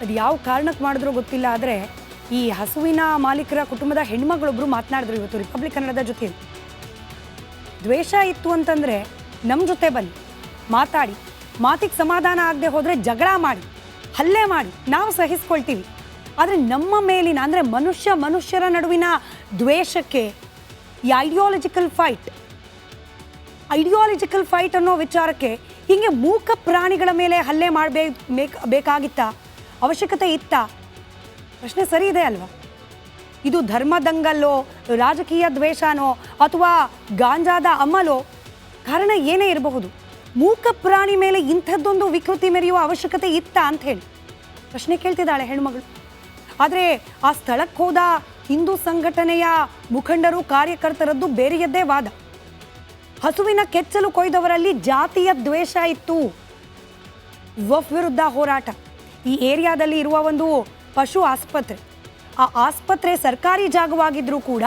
ಅದು ಯಾವ ಕಾರಣಕ್ಕೆ ಮಾಡಿದ್ರೂ ಗೊತ್ತಿಲ್ಲ. ಆದರೆ ಈ ಹಸುವಿನ ಮಾಲೀಕರ ಕುಟುಂಬದ ಹೆಣ್ಮಗಳೊಬ್ಬರು ಮಾತನಾಡಿದ್ರು ಇವತ್ತು ರಿಪಬ್ಲಿಕ್ ಕನ್ನಡದ ಜೊತೆ. ದ್ವೇಷ ಇತ್ತು ಅಂತಂದರೆ ನಮ್ಮ ಜೊತೆ ಬನ್ನಿ, ಮಾತಾಡಿ, ಮಾತಿಗೆ ಸಮಾಧಾನ ಆಗದೆ ಹೋದರೆ ಜಗಳ ಮಾಡಿ, ಹಲ್ಲೆ ಮಾಡಿ, ನಾವು ಸಹಿಸ್ಕೊಳ್ತೀವಿ. ಆದರೆ ನಮ್ಮ ಮೇಲಿನ ಅಂದರೆ ಮನುಷ್ಯರ ನಡುವಿನ ದ್ವೇಷಕ್ಕೆ ಈ ಐಡಿಯಾಲಜಿಕಲ್ ಫೈಟ್ ಅನ್ನೋ ವಿಚಾರಕ್ಕೆ ಹೀಗೆ ಮೂಕ ಪ್ರಾಣಿಗಳ ಮೇಲೆ ಹಲ್ಲೆ ಬೇಕಾಗಿತ್ತಾ? ಅವಶ್ಯಕತೆ ಇತ್ತಾ? ಪ್ರಶ್ನೆ ಸರಿ ಇದೆ ಅಲ್ವಾ? ಇದು ಧರ್ಮದಂಗಲ್ಲೋ, ರಾಜಕೀಯ ದ್ವೇಷನೋ ಅಥವಾ ಗಾಂಜಾದ ಅಮಲೋ, ಕಾರಣ ಏನೇ ಇರಬಹುದು. ಮೂಕ ಪ್ರಾಣಿ ಮೇಲೆ ಇಂಥದ್ದೊಂದು ವಿಕೃತಿ ಮೆರೆಯುವ ಅವಶ್ಯಕತೆ ಇತ್ತಾ ಅಂತ ಹೇಳಿ ಪ್ರಶ್ನೆ ಕೇಳ್ತಿದ್ದಾಳೆ ಹೆಣ್ಮಗಳು. ಆದರೆ ಆ ಸ್ಥಳಕ್ಕೆ ಹೋದ ಹಿಂದೂ ಸಂಘಟನೆಯ ಮುಖಂಡರು, ಕಾರ್ಯಕರ್ತರದ್ದು ಬೇರೆಯದ್ದೇ ವಾದ. ಹಸುವಿನ ಕೆಚ್ಚಲು ಕೊಯ್ದವರಲ್ಲಿ ಜಾತಿಯ ದ್ವೇಷ ಇತ್ತು. ವಫ್ ವಿರುದ್ಧ ಹೋರಾಟ. ಈ ಏರಿಯಾದಲ್ಲಿ ಇರುವ ಒಂದು ಪಶು ಆಸ್ಪತ್ರೆ, ಆ ಆಸ್ಪತ್ರೆ ಸರ್ಕಾರಿ ಜಾಗವಾಗಿದ್ರೂ ಕೂಡ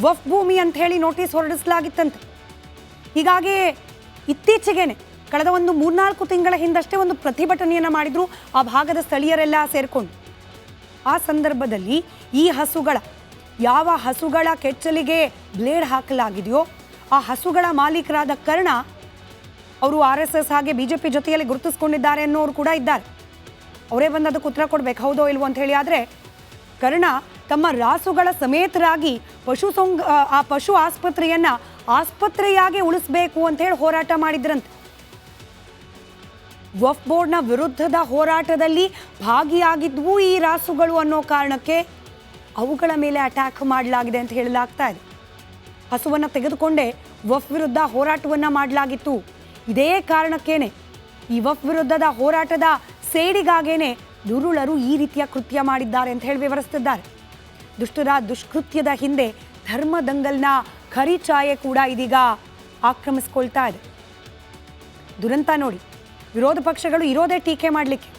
ವಫ್ ಭೂಮಿ ಅಂತ ಹೇಳಿ ನೋಟಿಸ್ ಹೊರಡಿಸಲಾಗಿತ್ತಂತೆ. ಹೀಗಾಗಿ ಇತ್ತೀಚೆಗೇನೆ ಕಳೆದ ಒಂದು 3-4 ತಿಂಗಳ ಹಿಂದಷ್ಟೇ ಒಂದು ಪ್ರತಿಭಟನೆಯನ್ನು ಮಾಡಿದ್ರು ಆ ಭಾಗದ ಸ್ಥಳೀಯರೆಲ್ಲ ಸೇರಿಕೊಂಡು. ಆ ಸಂದರ್ಭದಲ್ಲಿ ಈ ಯಾವ ಹಸುಗಳ ಕೆಚ್ಚಲಿಗೆ ಬ್ಲೇಡ್ ಹಾಕಲಾಗಿದೆಯೋ ಆ ಹಸುಗಳ ಮಾಲೀಕರಾದ ಕರ್ಣ ಅವರು RSS ಹಾಗೆ BJP ಜೊತೆಯಲ್ಲಿ ಗುರುತಿಸ್ಕೊಂಡಿದ್ದಾರೆ ಅನ್ನೋರು ಕೂಡ ಇದ್ದಾರೆ. ಅವರೇ ಬಂದು ಅದಕ್ಕೆ ಉತ್ತರ ಕೊಡ್ಬೇಕು, ಹೌದೋ ಇಲ್ವೋ ಅಂತ ಹೇಳಿ. ಆದರೆ ಕರ್ಣ ತಮ್ಮ ರಾಸುಗಳ ಸಮೇತರಾಗಿ ಆ ಪಶು ಆಸ್ಪತ್ರೆಯನ್ನು ಆಸ್ಪತ್ರೆಯಾಗಿ ಉಳಿಸಬೇಕು ಅಂತ ಹೇಳಿ ಹೋರಾಟ ಮಾಡಿದ್ರಂತೆ. ವಫ್ ಬೋರ್ಡ್ನ ವಿರುದ್ಧದ ಹೋರಾಟದಲ್ಲಿ ಭಾಗಿಯಾಗಿದ್ವು ಈ ರಾಸುಗಳು ಅನ್ನೋ ಕಾರಣಕ್ಕೆ ಅವುಗಳ ಮೇಲೆ ಅಟ್ಯಾಕ್ ಮಾಡಲಾಗಿದೆ ಅಂತ ಹೇಳಲಾಗ್ತಾ ಇದೆ. ಹಸುವನ್ನು ತೆಗೆದುಕೊಂಡೇ ವಫ್ ವಿರುದ್ಧ ಹೋರಾಟವನ್ನು ಮಾಡಲಾಗಿತ್ತು. ಇದೇ ಕಾರಣಕ್ಕೇನೆ ಈ ವಫ್ ವಿರುದ್ಧದ ಹೋರಾಟದ ಸೇಡಿಗಾಗೇನೆ ದುರುಳರು ಈ ರೀತಿಯ ಕೃತ್ಯ ಮಾಡಿದ್ದಾರೆ ಅಂತ ಹೇಳಿ ವಿವರಿಸ್ತಿದ್ದಾರೆ. ದುಷ್ಟರ ದುಷ್ಕೃತ್ಯದ ಹಿಂದೆ ಧರ್ಮದಂಗಲ್ನ ಖರಿಚಾಯೆ ಕೂಡ ಇದೀಗ ಆಕ್ರಮಿಸ್ಕೊಳ್ತಾ ಇದೆ. ದುರಂತ ನೋಡಿ, ವಿರೋಧ ಪಕ್ಷಗಳು ಇರೋದೇ ಟೀಕೆ ಮಾಡಲಿಕ್ಕೆ.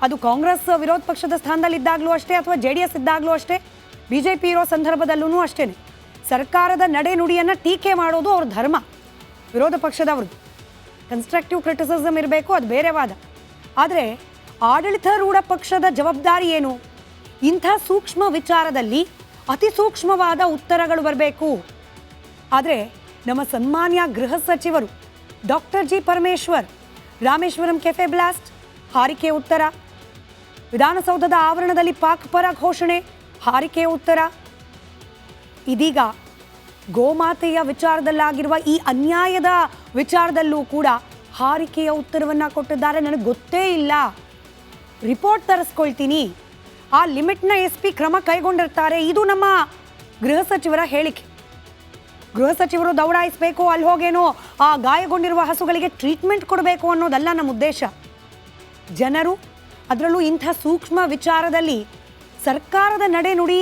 ಅದು ಕಾಂಗ್ರೆಸ್ ವಿರೋಧ ಪಕ್ಷದ ಸ್ಥಾನದಲ್ಲಿದ್ದಾಗಲೂ ಅಷ್ಟೇ, ಅಥವಾ JDS ಇದ್ದಾಗಲೂ ಅಷ್ಟೇ, BJP ಇರೋ ಸಂದರ್ಭದಲ್ಲೂ ಅಷ್ಟೇ. ಸರ್ಕಾರದ ನಡೆ ನುಡಿಯನ್ನು ಟೀಕೆ ಮಾಡೋದು ಅವ್ರ ಧರ್ಮ, ವಿರೋಧ ಪಕ್ಷದವ್ರದ್ದು. ಕನ್ಸ್ಟ್ರಕ್ಟಿವ್ ಕ್ರಿಟಿಸಿಸಮ್ ಇರಬೇಕು, ಅದು ಬೇರೆ ವಾದ. ಆದರೆ ಆಡಳಿತಾರೂಢ ಪಕ್ಷದ ಜವಾಬ್ದಾರಿ ಏನು? ಇಂಥ ಸೂಕ್ಷ್ಮ ವಿಚಾರದಲ್ಲಿ ಅತಿ ಸೂಕ್ಷ್ಮವಾದ ಉತ್ತರಗಳು ಬರಬೇಕು. ಆದರೆ ನಮ್ಮ ಸನ್ಮಾನ್ಯ ಗೃಹ ಸಚಿವರು doctor G. Parameshwar Rameshwaram cafe blast, ಹಾರಿಕೆ ಉತ್ತರ. ವಿಧಾನಸೌಧದ ಆವರಣದಲ್ಲಿ ಪಾಕ್ ಪರ ಘೋಷಣೆ, ಹಾರಿಕೆ ಉತ್ತರ. ಇದೀಗ ಗೋಮಾತೆಯ ವಿಚಾರದಲ್ಲಾಗಿರುವ ಈ ಅನ್ಯಾಯದ ವಿಚಾರದಲ್ಲೂ ಕೂಡ ಹಾರಿಕೆಯ ಉತ್ತರವನ್ನು ಕೊಟ್ಟಿದ್ದಾರೆ. ನನಗೆ ಗೊತ್ತೇ ಇಲ್ಲ, ರಿಪೋರ್ಟ್ ತರಿಸ್ಕೊಳ್ತೀನಿ, ಆ ಲಿಮಿಟ್ನ SP ಕ್ರಮ ಕೈಗೊಂಡಿರ್ತಾರೆ. ಇದು ನಮ್ಮ ಗೃಹ ಸಚಿವರ ಹೇಳಿಕೆ. ಗೃಹ ಸಚಿವರು ದೌಡಾಯಿಸಬೇಕು, ಅಲ್ಲಿ ಹೋಗೇನೋ ಆ ಗಾಯಗೊಂಡಿರುವ ಹಸುಗಳಿಗೆ ಟ್ರೀಟ್ಮೆಂಟ್ ಕೊಡಬೇಕು ಅನ್ನೋದಲ್ಲ ನಮ್ಮ ಉದ್ದೇಶ. ಜನರು, ಅದರಲ್ಲೂ ಇಂಥ ಸೂಕ್ಷ್ಮ ವಿಚಾರದಲ್ಲಿ ಸರ್ಕಾರದ ನಡೆ ನುಡಿ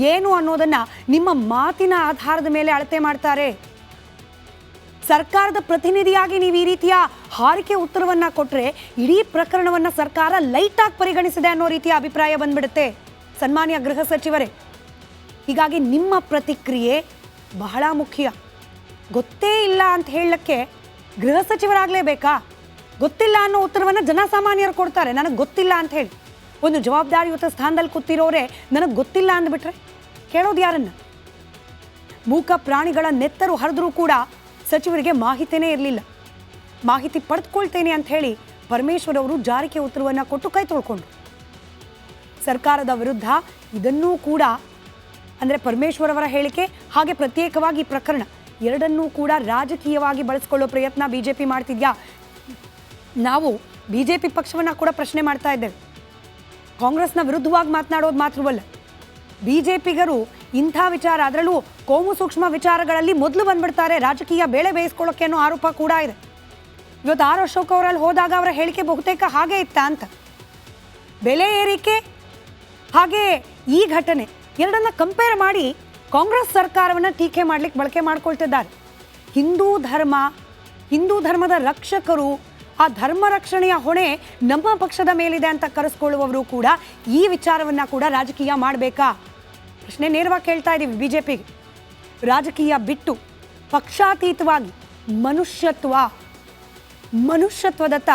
ಏನು ಅನ್ನೋದನ್ನು ನಿಮ್ಮ ಮಾತಿನ ಆಧಾರದ ಮೇಲೆ ಅಳತೆ ಮಾಡ್ತಾರೆ. ಸರ್ಕಾರದ ಪ್ರತಿನಿಧಿಯಾಗಿ ನೀವು ಈ ರೀತಿಯ ಹಾರಿಕೆ ಉತ್ತರವನ್ನು ಕೊಟ್ಟರೆ ಇಡೀ ಪ್ರಕರಣವನ್ನು ಸರ್ಕಾರ ಲೈಟಾಗಿ ಪರಿಗಣಿಸಿದೆ ಅನ್ನೋ ರೀತಿಯ ಅಭಿಪ್ರಾಯ ಬಂದ್ಬಿಡುತ್ತೆ ಸನ್ಮಾನ್ಯ ಗೃಹ ಸಚಿವರೇ. ಹೀಗಾಗಿ ನಿಮ್ಮ ಪ್ರತಿಕ್ರಿಯೆ ಬಹಳ ಮುಖ್ಯ. ಗೊತ್ತೇ ಇಲ್ಲ ಅಂತ ಹೇಳಕ್ಕೆ ಗೃಹ ಸಚಿವರಾಗಲೇಬೇಕಾ? ಗೊತ್ತಿಲ್ಲ ಅನ್ನೋ ಉತ್ತರವನ್ನು ಜನಸಾಮಾನ್ಯರು ಕೊಡ್ತಾರೆ, ನನಗೆ ಗೊತ್ತಿಲ್ಲ ಅಂತ ಹೇಳಿ. ಒಂದು ಜವಾಬ್ದಾರಿಯುತ ಸ್ಥಾನದಲ್ಲಿ ಕೂತಿರೋರೆ ನನಗೆ ಗೊತ್ತಿಲ್ಲ ಅಂದ್ಬಿಟ್ರೆ ಕೇಳೋದು ಯಾರನ್ನ? ಮೂಕ ಪ್ರಾಣಿಗಳ ನೆತ್ತರು ಹರಿದ್ರೂ ಕೂಡ ಸಚಿವರಿಗೆ ಮಾಹಿತಿಯೇ ಇರಲಿಲ್ಲ. ಮಾಹಿತಿ ಪಡೆದುಕೊಳ್ತೇನೆ ಅಂತ ಹೇಳಿ ಪರಮೇಶ್ವರ್ ಅವರು ಜಾರಿಗೆ ಉತ್ತರವನ್ನು ಕೊಟ್ಟು ಕೈ ತೊಳ್ಕೊಂಡ್ರು. ಸರ್ಕಾರದ ವಿರುದ್ಧ ಇದನ್ನೂ ಕೂಡ, ಅಂದರೆ ಪರಮೇಶ್ವರ್ ಅವರ ಹೇಳಿಕೆ ಹಾಗೆ ಪ್ರತ್ಯೇಕವಾಗಿ ಪ್ರಕರಣ ಎರಡನ್ನೂ ಕೂಡ ರಾಜಕೀಯವಾಗಿ ಬಳಸ್ಕೊಳ್ಳೋ ಪ್ರಯತ್ನ BJP ಮಾಡ್ತಿದ್ಯಾ? ನಾವು BJP ಪಕ್ಷವನ್ನು ಕೂಡ ಪ್ರಶ್ನೆ ಮಾಡ್ತಾ ಇದ್ದೇವೆ. ಕಾಂಗ್ರೆಸ್ನ ವಿರುದ್ಧವಾಗಿ ಮಾತನಾಡೋದು ಮಾತ್ರವಲ್ಲ, BJPಗರು ಇಂಥ ವಿಚಾರ, ಅದರಲ್ಲೂ ಕೋಮು ಸೂಕ್ಷ್ಮ ವಿಚಾರಗಳಲ್ಲಿ ಮೊದಲು ಬಂದ್ಬಿಡ್ತಾರೆ, ರಾಜಕೀಯ ಬೇಳೆ ಬೇಯಿಸ್ಕೊಳ್ಳೋಕೆ ಅನ್ನೋ ಆರೋಪ ಕೂಡ ಇದೆ. ಇವತ್ತು R. ಅಶೋಕ್ ಅವರಲ್ಲಿ ಹೋದಾಗ ಅವರ ಹೇಳಿಕೆ ಬಹುತೇಕ ಹಾಗೆ ಇತ್ತ ಅಂತ. ಬೆಲೆ ಏರಿಕೆ ಹಾಗೆ ಈ ಘಟನೆ ಎರಡನ್ನ ಕಂಪೇರ್ ಮಾಡಿ ಕಾಂಗ್ರೆಸ್ ಸರ್ಕಾರವನ್ನು ಟೀಕೆ ಮಾಡಲಿಕ್ಕೆ ಬಳಕೆ ಮಾಡ್ಕೊಳ್ತಿದ್ದಾರೆ. ಹಿಂದೂ ಧರ್ಮದ ರಕ್ಷಕರು, ಆ ಧರ್ಮ ರಕ್ಷಣೆಯ ಹೊಣೆ ನಮ್ಮ ಪಕ್ಷದ ಮೇಲಿದೆ ಅಂತ ಕರೆಸ್ಕೊಳ್ಳುವವರು ಕೂಡ ಈ ವಿಚಾರವನ್ನು ಕೂಡ ರಾಜಕೀಯ ಮಾಡಬೇಕಾ? ಪ್ರಶ್ನೆ ನೇರವಾಗಿ ಕೇಳ್ತಾ ಇದ್ದೀವಿ BJPಗೆ. ರಾಜಕೀಯ ಬಿಟ್ಟು ಪಕ್ಷಾತೀತವಾಗಿ ಮನುಷ್ಯತ್ವದತ್ತ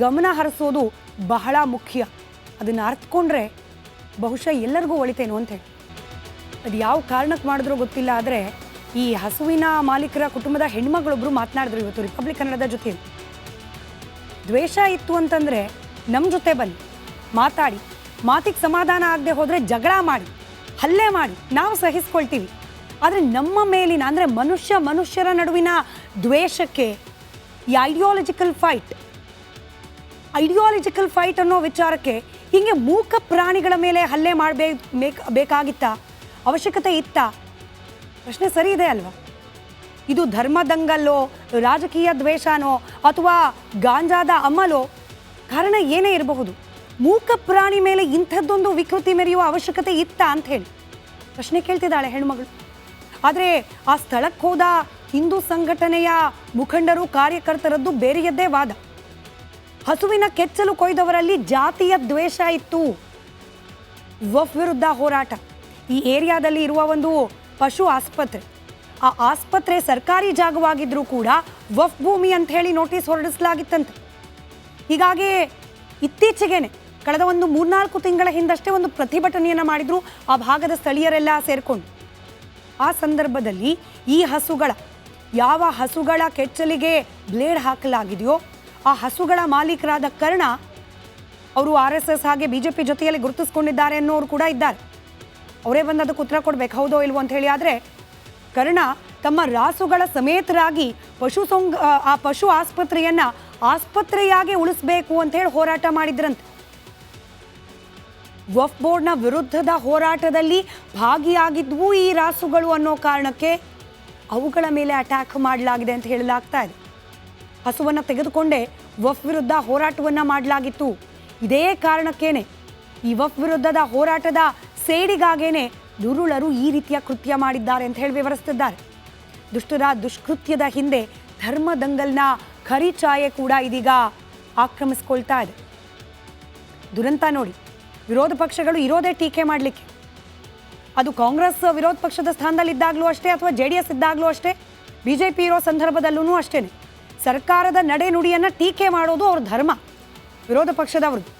ಗಮನ ಹರಿಸೋದು ಬಹಳ ಮುಖ್ಯ. ಅದನ್ನು ಅರ್ಥಕೊಂಡ್ರೆ ಬಹುಶಃ ಎಲ್ಲರಿಗೂ ಒಳಿತೇನು ಅಂತ ಹೇಳಿ. ಅದು ಯಾವ ಕಾರಣಕ್ಕೆ ಮಾಡಿದ್ರೂ ಗೊತ್ತಿಲ್ಲ. ಆದರೆ ಈ ಹಸುವಿನ ಮಾಲೀಕರ ಕುಟುಂಬದ ಹೆಣ್ಮಗಳೊಬ್ಬರು ಮಾತನಾಡಿದ್ರು ಇವತ್ತು ರಿಪಬ್ಲಿಕ್ ಕನ್ನಡದ ಜೊತೆ. ದ್ವೇಷ ಇತ್ತು ಅಂತಂದರೆ ನಮ್ಮ ಜೊತೆ ಬನ್ನಿ, ಮಾತಾಡಿ, ಮಾತಿಗೆ ಸಮಾಧಾನ ಆಗದೆ ಹೋದರೆ ಜಗಳ ಮಾಡಿ, ಹಲ್ಲೆ ಮಾಡಿ, ನಾವು ಸಹಿಸ್ಕೊಳ್ತೀವಿ. ಆದರೆ ನಮ್ಮ ಮೇಲಿನ ಅಂದರೆ ಮನುಷ್ಯರ ನಡುವಿನ ದ್ವೇಷಕ್ಕೆ ಈ ಐಡಿಯಾಲಜಿಕಲ್ ಫೈಟ್ ಅನ್ನೋ ವಿಚಾರಕ್ಕೆ ಹೀಗೆ ಮೂಕ ಪ್ರಾಣಿಗಳ ಮೇಲೆ ಹಲ್ಲೆ ಬೇಕಾಗಿತ್ತಾ? ಅವಶ್ಯಕತೆ ಇತ್ತಾ? ಪ್ರಶ್ನೆ ಸರಿ ಇದೆ ಅಲ್ವಾ? ಇದು ಧರ್ಮದಂಗಲ್ಲೋ, ರಾಜಕೀಯ ದ್ವೇಷನೋ ಅಥವಾ ಗಾಂಜಾದ ಅಮಲೋ, ಕಾರಣ ಏನೇ ಇರಬಹುದು. ಮೂಕ ಪ್ರಾಣಿ ಮೇಲೆ ಇಂಥದ್ದೊಂದು ವಿಕೃತಿ ಮೆರೆಯುವ ಅವಶ್ಯಕತೆ ಇತ್ತಾ ಅಂತ ಹೇಳಿ ಪ್ರಶ್ನೆ ಕೇಳ್ತಿದ್ದಾಳೆ ಹೆಣ್ಮಗಳು. ಆದರೆ ಆ ಸ್ಥಳಕ್ಕೆ ಹೋದ ಹಿಂದೂ ಸಂಘಟನೆಯ ಮುಖಂಡರು, ಕಾರ್ಯಕರ್ತರದ್ದು ಬೇರೆಯದ್ದೇ ವಾದ. ಹಸುವಿನ ಕೆಚ್ಚಲು ಕೊಯ್ದವರಲ್ಲಿ ಜಾತಿಯ ದ್ವೇಷ ಇತ್ತು. ವಫ್ ವಿರುದ್ಧ ಹೋರಾಟ. ಈ ಏರಿಯಾದಲ್ಲಿ ಇರುವ ಒಂದು ಪಶು ಆಸ್ಪತ್ರೆ, ಆ ಆಸ್ಪತ್ರೆ ಸರ್ಕಾರಿ ಜಾಗವಾಗಿದ್ರೂ ಕೂಡ ವಫ್ ಭೂಮಿ ಅಂತ ಹೇಳಿ ನೋಟಿಸ್ ಹೊರಡಿಸಲಾಗಿತ್ತಂತೆ. ಹೀಗಾಗಿ ಇತ್ತೀಚೆಗೇನೆ ಕಳೆದ ಒಂದು 3-4 ತಿಂಗಳ ಹಿಂದಷ್ಟೇ ಒಂದು ಪ್ರತಿಭಟನೆಯನ್ನು ಮಾಡಿದ್ರು ಆ ಭಾಗದ ಸ್ಥಳೀಯರೆಲ್ಲ ಸೇರಿಕೊಂಡು. ಆ ಸಂದರ್ಭದಲ್ಲಿ ಈ ಯಾವ ಹಸುಗಳ ಕೆಚ್ಚಲಿಗೆ ಬ್ಲೇಡ್ ಹಾಕಲಾಗಿದೆಯೋ ಆ ಹಸುಗಳ ಮಾಲೀಕರಾದ ಕರ್ಣ ಅವರು RSS ಹಾಗೆ BJP ಜೊತೆಯಲ್ಲಿ ಗುರುತಿಸ್ಕೊಂಡಿದ್ದಾರೆ ಅನ್ನೋರು ಕೂಡ ಇದ್ದಾರೆ. ಅವರೇ ಬಂದು ಅದಕ್ಕೆ ಉತ್ತರ ಕೊಡ್ಬೇಕು, ಹೌದೋ ಇಲ್ವೋ ಅಂತ ಹೇಳಿ. ಆದರೆ ಕರ್ಣ ತಮ್ಮ ರಾಸುಗಳ ಸಮೇತರಾಗಿ ಆ ಪಶು ಆಸ್ಪತ್ರೆಯನ್ನು ಆಸ್ಪತ್ರೆಯಾಗಿ ಉಳಿಸಬೇಕು ಅಂತ ಹೇಳಿ ಹೋರಾಟ ಮಾಡಿದ್ರಂತೆ. ವಫ್ ಬೋರ್ಡ್ನ ವಿರುದ್ಧದ ಹೋರಾಟದಲ್ಲಿ ಭಾಗಿಯಾಗಿದ್ವು ಈ ರಾಸುಗಳು ಅನ್ನೋ ಕಾರಣಕ್ಕೆ ಅವುಗಳ ಮೇಲೆ ಅಟ್ಯಾಕ್ ಮಾಡಲಾಗಿದೆ ಅಂತ ಹೇಳಲಾಗ್ತಾ ಇದೆ. ಹಸುವನ್ನು ತೆಗೆದುಕೊಂಡೇ ವಫ್ ವಿರುದ್ಧ ಹೋರಾಟವನ್ನು ಮಾಡಲಾಗಿತ್ತು. ಇದೇ ಕಾರಣಕ್ಕೇನೆ ಈ ವಫ್ ವಿರುದ್ಧದ ಹೋರಾಟದ ಸೇಡಿಗಾಗೇನೆ ದುರುಳರು ಈ ರೀತಿಯ ಕೃತ್ಯ ಮಾಡಿದ್ದಾರೆ ಅಂತ ಹೇಳಿ ವಿವರಿಸುತ್ತಿದ್ದಾರೆ. ದುಷ್ಟರ ದುಷ್ಕೃತ್ಯದ ಹಿಂದೆ ಧರ್ಮದಂಗಲ್ನ ಖರಿಚಾಯೆ ಕೂಡ ಇದೀಗ ಆಕ್ರಮಿಸ್ಕೊಳ್ತಾ ಇದೆ. ದುರಂತ ನೋಡಿ, ವಿರೋಧ ಪಕ್ಷಗಳು ಇರೋದೇ ಟೀಕೆ ಮಾಡಲಿಕ್ಕೆ. ಅದು ಕಾಂಗ್ರೆಸ್ ವಿರೋಧ ಪಕ್ಷದ ಸ್ಥಾನದಲ್ಲಿದ್ದಾಗಲೂ ಅಷ್ಟೇ, ಅಥವಾ JDS ಇದ್ದಾಗಲೂ ಅಷ್ಟೇ, BJP ಇರೋ ಸಂದರ್ಭದಲ್ಲೂ ಅಷ್ಟೇ. ಸರ್ಕಾರದ ನಡೆ ನುಡಿಯನ್ನು ಟೀಕೆ ಮಾಡೋದು ಅವ್ರ ಧರ್ಮ, ವಿರೋಧ ಪಕ್ಷದವ್ರದ್ದು.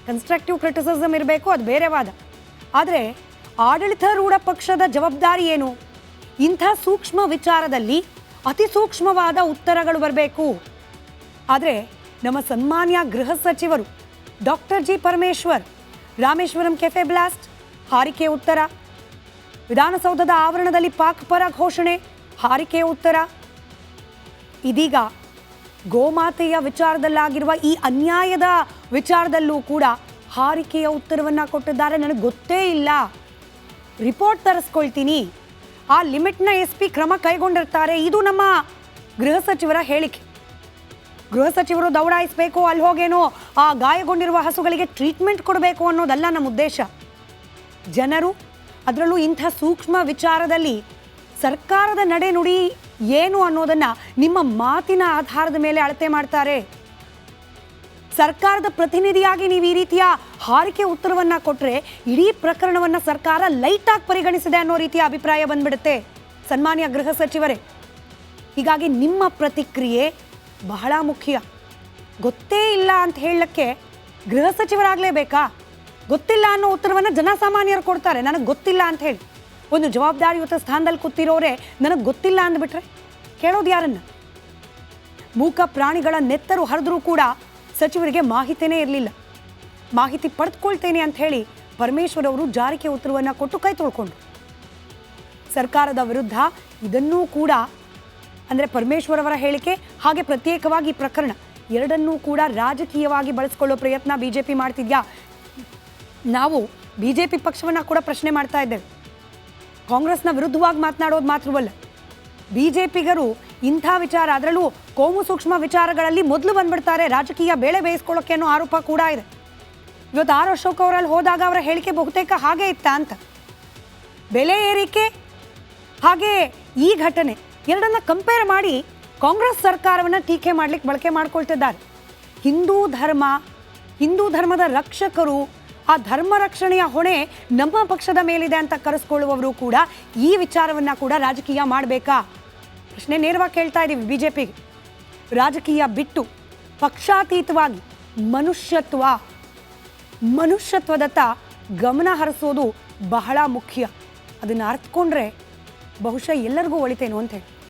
ಕನ್ಸ್ಟ್ರಕ್ಟಿವ್ ಕ್ರಿಟಿಸಿಸಮ್ ಇರಬೇಕು, ಅದು ಬೇರೆ ವಾದ. ಆದರೆ ಆಡಳಿತಾರೂಢ ಪಕ್ಷದ ಜವಾಬ್ದಾರಿ ಏನು? ಇಂಥ ಸೂಕ್ಷ್ಮ ವಿಚಾರದಲ್ಲಿ ಅತಿ ಸೂಕ್ಷ್ಮವಾದ ಉತ್ತರಗಳು ಬರಬೇಕು. ಆದರೆ ನಮ್ಮ ಸನ್ಮಾನ್ಯ ಗೃಹ ಸಚಿವರು doctor G. Parameshwar Rameshwaram cafe blast, ಹಾರಿಕೆ ಉತ್ತರ. ವಿಧಾನಸೌಧದ ಆವರಣದಲ್ಲಿ ಪಾಕ್ ಪರ ಘೋಷಣೆ, ಹಾರಿಕೆ ಉತ್ತರ. ಇದೀಗ ಗೋಮಾತೆಯ ವಿಚಾರದಲ್ಲಾಗಿರುವ ಈ ಅನ್ಯಾಯದ ವಿಚಾರದಲ್ಲೂ ಕೂಡ ಹಾರಿಕೆಯ ಉತ್ತರವನ್ನು ಕೊಟ್ಟಿದ್ದಾರೆ. ನನಗೆ ಗೊತ್ತೇ ಇಲ್ಲ, ರಿಪೋರ್ಟ್ ತರಿಸ್ಕೊಳ್ತೀನಿ, ಆ ಲಿಮಿಟ್ನ SP ಕ್ರಮ ಕೈಗೊಂಡಿರ್ತಾರೆ. ಇದು ನಮ್ಮ ಗೃಹ ಸಚಿವರ ಹೇಳಿಕೆ. ಗೃಹ ಸಚಿವರು ದೌಡಾಯಿಸಬೇಕು, ಅಲ್ಲಿ ಹೋಗೇನೋ ಆ ಗಾಯಗೊಂಡಿರುವ ಹಸುಗಳಿಗೆ ಟ್ರೀಟ್ಮೆಂಟ್ ಕೊಡಬೇಕು ಅನ್ನೋದಲ್ಲ ನಮ್ಮ ಉದ್ದೇಶ. ಜನರು, ಅದರಲ್ಲೂ ಇಂಥ ಸೂಕ್ಷ್ಮ ವಿಚಾರದಲ್ಲಿ ಸರ್ಕಾರದ ನಡೆ ನುಡಿ ಏನು ಅನ್ನೋದನ್ನು ನಿಮ್ಮ ಮಾತಿನ ಆಧಾರದ ಮೇಲೆ ಅಳತೆ ಮಾಡ್ತಾರೆ. ಸರ್ಕಾರದ ಪ್ರತಿನಿಧಿಯಾಗಿ ನೀವು ಈ ರೀತಿಯ ಹಾರಿಕೆ ಉತ್ತರವನ್ನು ಕೊಟ್ಟರೆ ಇಡೀ ಪ್ರಕರಣವನ್ನು ಸರ್ಕಾರ ಲೈಟಾಗಿ ಪರಿಗಣಿಸಿದೆ ಅನ್ನೋ ರೀತಿಯ ಅಭಿಪ್ರಾಯ ಬಂದ್ಬಿಡುತ್ತೆ ಸನ್ಮಾನ್ಯ ಗೃಹ ಸಚಿವರೇ. ಹೀಗಾಗಿ ನಿಮ್ಮ ಪ್ರತಿಕ್ರಿಯೆ ಬಹಳ ಮುಖ್ಯ. ಗೊತ್ತೇ ಇಲ್ಲ ಅಂತ ಹೇಳಕ್ಕೆ ಗೃಹ ಸಚಿವರಾಗಲೇಬೇಕಾ? ಗೊತ್ತಿಲ್ಲ ಅನ್ನೋ ಉತ್ತರವನ್ನು ಜನಸಾಮಾನ್ಯರು ಕೊಡ್ತಾರೆ, ನನಗೆ ಗೊತ್ತಿಲ್ಲ ಅಂತ ಹೇಳಿ. ಒಂದು ಜವಾಬ್ದಾರಿಯುತ ಸ್ಥಾನದಲ್ಲಿ ಕೂತಿರೋರೆ ನನಗೆ ಗೊತ್ತಿಲ್ಲ ಅಂದ್ಬಿಟ್ರೆ ಕೇಳೋದು ಯಾರನ್ನ? ಮೂಕ ಪ್ರಾಣಿಗಳ ನೆತ್ತರು ಹರಿದ್ರೂ ಕೂಡ ಸಚಿವರಿಗೆ ಮಾಹಿತಿಯೇ ಇರಲಿಲ್ಲ. ಮಾಹಿತಿ ಪಡೆದುಕೊಳ್ತೇನೆ ಅಂತ ಹೇಳಿ ಪರಮೇಶ್ವರ್ ಅವರು ಜಾರಿಗೆ ಉತ್ತರವನ್ನು ಕೊಟ್ಟು ಕೈ ತೊಳ್ಕೊಂಡ್ರು. ಸರ್ಕಾರದ ವಿರುದ್ಧ ಇದನ್ನೂ ಕೂಡ, ಅಂದರೆ ಪರಮೇಶ್ವರ್ ಅವರ ಹೇಳಿಕೆ ಹಾಗೆ ಪ್ರತ್ಯೇಕವಾಗಿ ಪ್ರಕರಣ ಎರಡನ್ನೂ ಕೂಡ ರಾಜಕೀಯವಾಗಿ ಬಳಸ್ಕೊಳ್ಳೋ ಪ್ರಯತ್ನ BJP ಮಾಡ್ತಿದ್ಯಾ? ನಾವು BJP ಪಕ್ಷವನ್ನು ಕೂಡ ಪ್ರಶ್ನೆ ಮಾಡ್ತಾ ಇದ್ದೇವೆ. ಕಾಂಗ್ರೆಸ್ನ ವಿರುದ್ಧವಾಗಿ ಮಾತನಾಡೋದು ಮಾತ್ರವಲ್ಲ, BJPಗರು ಇಂಥ ವಿಚಾರ, ಅದರಲ್ಲೂ ಕೋಮು ಸೂಕ್ಷ್ಮ ವಿಚಾರಗಳಲ್ಲಿ ಮೊದಲು ಬಂದ್ಬಿಡ್ತಾರೆ, ರಾಜಕೀಯ ಬೇಳೆ ಬೇಯಿಸ್ಕೊಳ್ಳೋಕೆ ಅನ್ನೋ ಆರೋಪ ಕೂಡ ಇದೆ. ಇವತ್ತು R. ಅಶೋಕ್ ಅವರಲ್ಲಿ ಹೋದಾಗ ಅವರ ಹೇಳಿಕೆ ಬಹುತೇಕ ಹಾಗೆ ಇತ್ತ ಅಂತ. ಬೆಲೆ ಏರಿಕೆ ಹಾಗೆ ಈ ಘಟನೆ ಎರಡನ್ನ ಕಂಪೇರ್ ಮಾಡಿ ಕಾಂಗ್ರೆಸ್ ಸರ್ಕಾರವನ್ನು ಟೀಕೆ ಮಾಡಲಿಕ್ಕೆ ಬಳಕೆ ಮಾಡ್ಕೊಳ್ತಿದ್ದಾರೆ. ಹಿಂದೂ ಧರ್ಮದ ರಕ್ಷಕರು, ಆ ಧರ್ಮ ರಕ್ಷಣೆಯ ಹೊಣೆ ನಮ್ಮ ಪಕ್ಷದ ಮೇಲಿದೆ ಅಂತ ಕರೆಸ್ಕೊಳ್ಳುವವರು ಕೂಡ ಈ ವಿಚಾರವನ್ನು ಕೂಡ ರಾಜಕೀಯ ಮಾಡಬೇಕಾ? ಪ್ರಶ್ನೆ ನೇರವಾಗಿ ಕೇಳ್ತಾ ಇದ್ದೀವಿ BJPಗೆ. ರಾಜಕೀಯ ಬಿಟ್ಟು ಪಕ್ಷಾತೀತವಾಗಿ ಮನುಷ್ಯತ್ವ, ಮನುಷ್ಯತ್ವದತ್ತ ಗಮನ ಹರಿಸೋದು ಬಹಳ ಮುಖ್ಯ. ಅದನ್ನು ಅರ್ಥಕೊಂಡ್ರೆ ಬಹುಶಃ ಎಲ್ಲರಿಗೂ ಒಳಿತೇನು ಅಂತ ಹೇಳಿ.